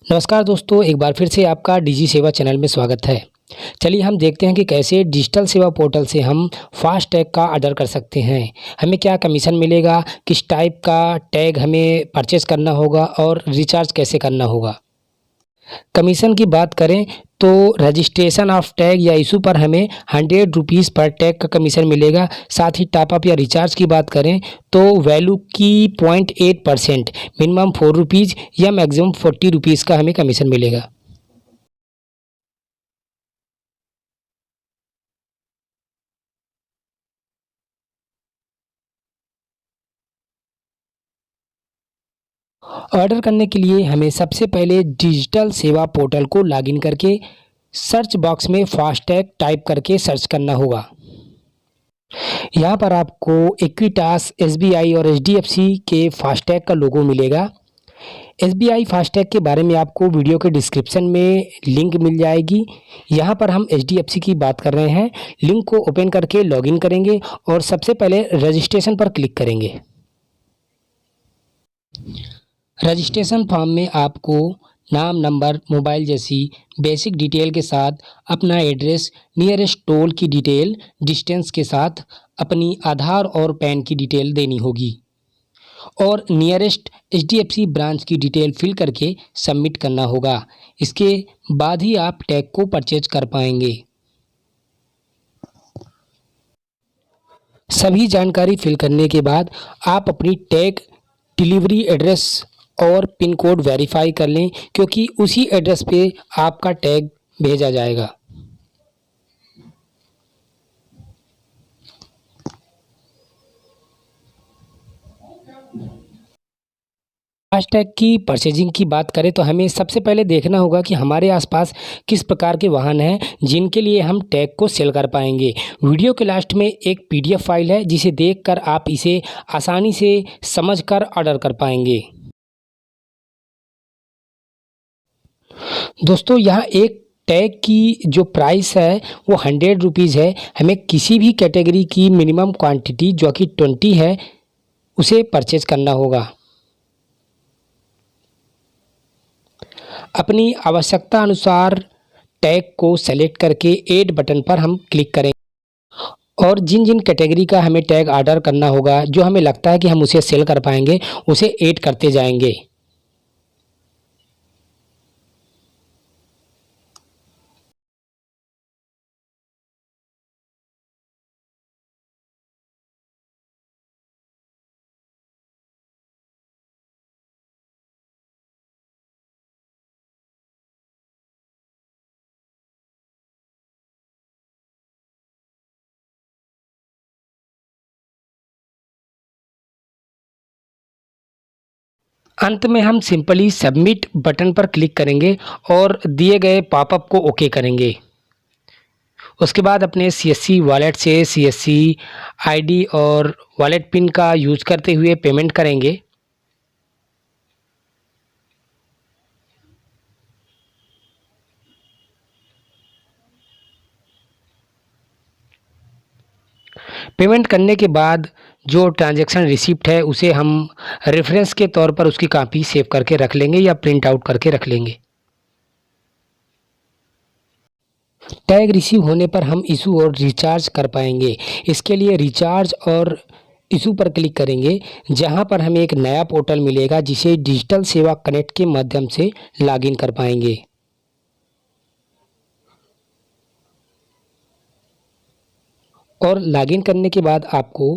नमस्कार दोस्तों, एक बार फिर से आपका डिजी सेवा चैनल में स्वागत है। चलिए हम देखते हैं कि कैसे डिजिटल सेवा पोर्टल से हम फास्ट टैग का ऑर्डर कर सकते हैं। हमें क्या कमीशन मिलेगा, किस टाइप का टैग हमें परचेज़ करना होगा और रिचार्ज कैसे करना होगा। कमीशन की बात करें तो रजिस्ट्रेशन ऑफ टैग या इशू पर हमें 100 रुपीज़ पर टैग का कमीशन मिलेगा। साथ ही टॉप अप या रिचार्ज की बात करें तो वैल्यू की 0.8% मिनिमम 4 रुपीज़ या मैक्सिमम 40 रुपीज़ का हमें कमीशन मिलेगा। ऑर्डर करने के लिए हमें सबसे पहले डिजिटल सेवा पोर्टल को लॉगिन करके सर्च बॉक्स में फास्टैग टाइप करके सर्च करना होगा। यहाँ पर आपको इक्विटास, एसबीआई और एचडीएफसी के फास्टैग का लोगो मिलेगा। एसबीआई फास्टैग के बारे में आपको वीडियो के डिस्क्रिप्शन में लिंक मिल जाएगी। यहाँ पर हम एचडीएफसी की बात कर रहे हैं। लिंक को ओपन करके लॉगिन करेंगे और सबसे पहले रजिस्ट्रेशन पर क्लिक करेंगे। रजिस्ट्रेशन फॉर्म में आपको नाम, नंबर, मोबाइल जैसी बेसिक डिटेल के साथ अपना एड्रेस, नियरेस्ट टोल की डिटेल, डिस्टेंस के साथ अपनी आधार और पैन की डिटेल देनी होगी और नियरेस्ट एचडीएफसी ब्रांच की डिटेल फिल करके सबमिट करना होगा। इसके बाद ही आप टैग को परचेज कर पाएंगे। सभी जानकारी फिल करने के बाद आप अपनी टैग डिलीवरी एड्रेस और पिन कोड वेरीफाई कर लें, क्योंकि उसी एड्रेस पे आपका टैग भेजा जाएगा। फास्टैग की परचेजिंग की बात करें तो हमें सबसे पहले देखना होगा कि हमारे आसपास किस प्रकार के वाहन हैं जिनके लिए हम टैग को सेल कर पाएंगे। वीडियो के लास्ट में एक पीडीएफ फाइल है जिसे देखकर आप इसे आसानी से समझकर ऑर्डर कर पाएंगे। दोस्तों, यहाँ एक टैग की जो प्राइस है वो 100 रुपीज़ है। हमें किसी भी कैटेगरी की मिनिमम क्वांटिटी जो कि 20 है उसे परचेज करना होगा। अपनी आवश्यकता अनुसार टैग को सेलेक्ट करके ऐड बटन पर हम क्लिक करें और जिन जिन कैटेगरी का हमें टैग ऑर्डर करना होगा, जो हमें लगता है कि हम उसे सेल कर पाएंगे, उसे ऐड करते जाएंगे। अंत में हम सिंपली सबमिट बटन पर क्लिक करेंगे और दिए गए पॉपअप को ओके करेंगे। उसके बाद अपने सीएससी वॉलेट से सीएससी आईडी और वॉलेट पिन का यूज़ करते हुए पेमेंट करेंगे। पेमेंट करने के बाद जो ट्रांजैक्शन रिसिप्ट है उसे हम रेफरेंस के तौर पर उसकी कॉपी सेव करके रख लेंगे या प्रिंट आउट करके रख लेंगे। टैग रिसीव होने पर हम इशू और रिचार्ज कर पाएंगे। इसके लिए रिचार्ज और इशू पर क्लिक करेंगे, जहां पर हमें एक नया पोर्टल मिलेगा जिसे डिजिटल सेवा कनेक्ट के माध्यम से लॉगिन कर पाएंगे। और लॉगिन करने के बाद आपको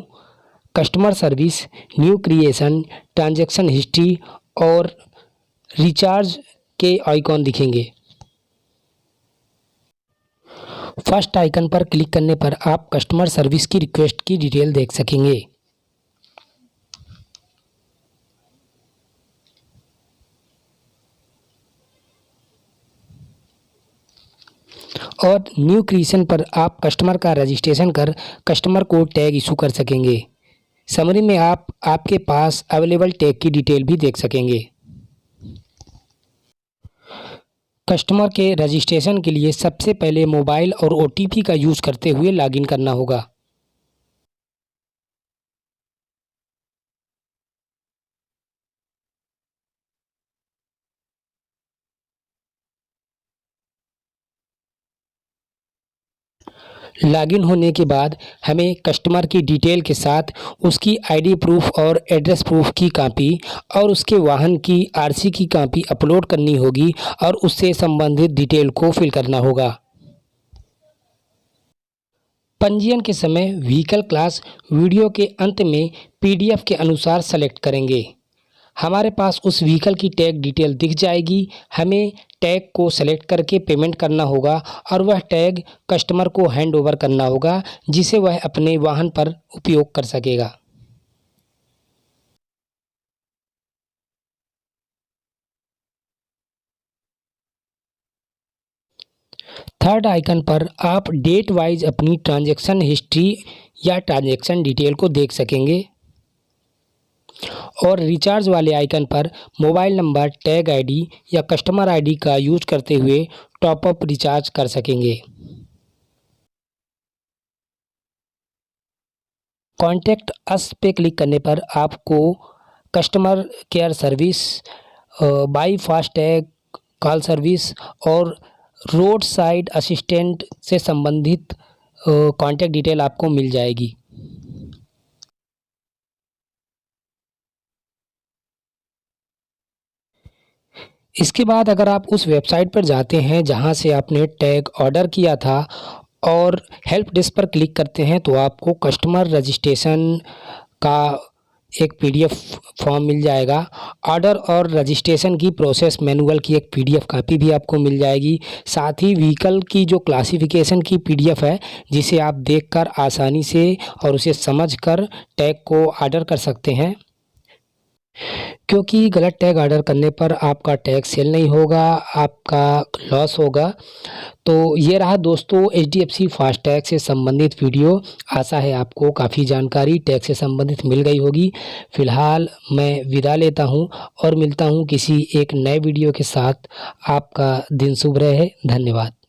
customer service, new creation, transaction history और रिचार्ज के आइकॉन दिखेंगे। फर्स्ट आइकन पर क्लिक करने पर आप कस्टमर सर्विस की रिक्वेस्ट की डिटेल देख सकेंगे। और न्यू क्रिएशन पर आप कस्टमर का रजिस्ट्रेशन कर कस्टमर को टैग इशू कर सकेंगे। समरी में आप आपके पास अवेलेबल टैग की डिटेल भी देख सकेंगे। कस्टमर के रजिस्ट्रेशन के लिए सबसे पहले मोबाइल और ओटीपी का यूज़ करते हुए लॉगिन करना होगा। लॉगिन होने के बाद हमें कस्टमर की डिटेल के साथ उसकी आईडी प्रूफ और एड्रेस प्रूफ की कॉपी और उसके वाहन की आरसी की कॉपी अपलोड करनी होगी और उससे संबंधित डिटेल को फिल करना होगा। पंजीयन के समय व्हीकल क्लास वीडियो के अंत में पीडीएफ के अनुसार सेलेक्ट करेंगे। हमारे पास उस व्हीकल की टैग डिटेल दिख जाएगी। हमें टैग को सेलेक्ट करके पेमेंट करना होगा और वह टैग कस्टमर को हैंड ओवर करना होगा, जिसे वह अपने वाहन पर उपयोग कर सकेगा। थर्ड आइकन पर आप डेट वाइज अपनी ट्रांजैक्शन हिस्ट्री या ट्रांजैक्शन डिटेल को देख सकेंगे और रिचार्ज वाले आइकन पर मोबाइल नंबर, टैग आईडी या कस्टमर आईडी का यूज करते हुए टॉपअप रिचार्ज कर सकेंगे। कॉन्टैक्ट अस पे क्लिक करने पर आपको customer care service, by FASTag call service और रोड साइड असिस्टेंट से संबंधित कॉन्टैक्ट डिटेल आपको मिल जाएगी। इसके बाद अगर आप उस वेबसाइट पर जाते हैं जहां से आपने टैग ऑर्डर किया था और हेल्प डेस्क पर क्लिक करते हैं तो आपको कस्टमर रजिस्ट्रेशन का एक पीडीएफ फॉर्म मिल जाएगा। ऑर्डर और रजिस्ट्रेशन की प्रोसेस मैनुअल की एक पीडीएफ कॉपी भी आपको मिल जाएगी। साथ ही व्हीकल की जो क्लासिफिकेशन की पीडीएफ है, जिसे आप देखकर आसानी से और उसे समझकर टैग को ऑर्डर कर सकते हैं, क्योंकि गलत टैग ऑर्डर करने पर आपका टैग सेल नहीं होगा, आपका लॉस होगा। तो ये रहा दोस्तों एचडीएफसी फास्टैग से संबंधित वीडियो। आशा है आपको काफ़ी जानकारी टैग से संबंधित मिल गई होगी। फ़िलहाल मैं विदा लेता हूँ और मिलता हूँ किसी एक नए वीडियो के साथ। आपका दिन शुभ रहे। धन्यवाद।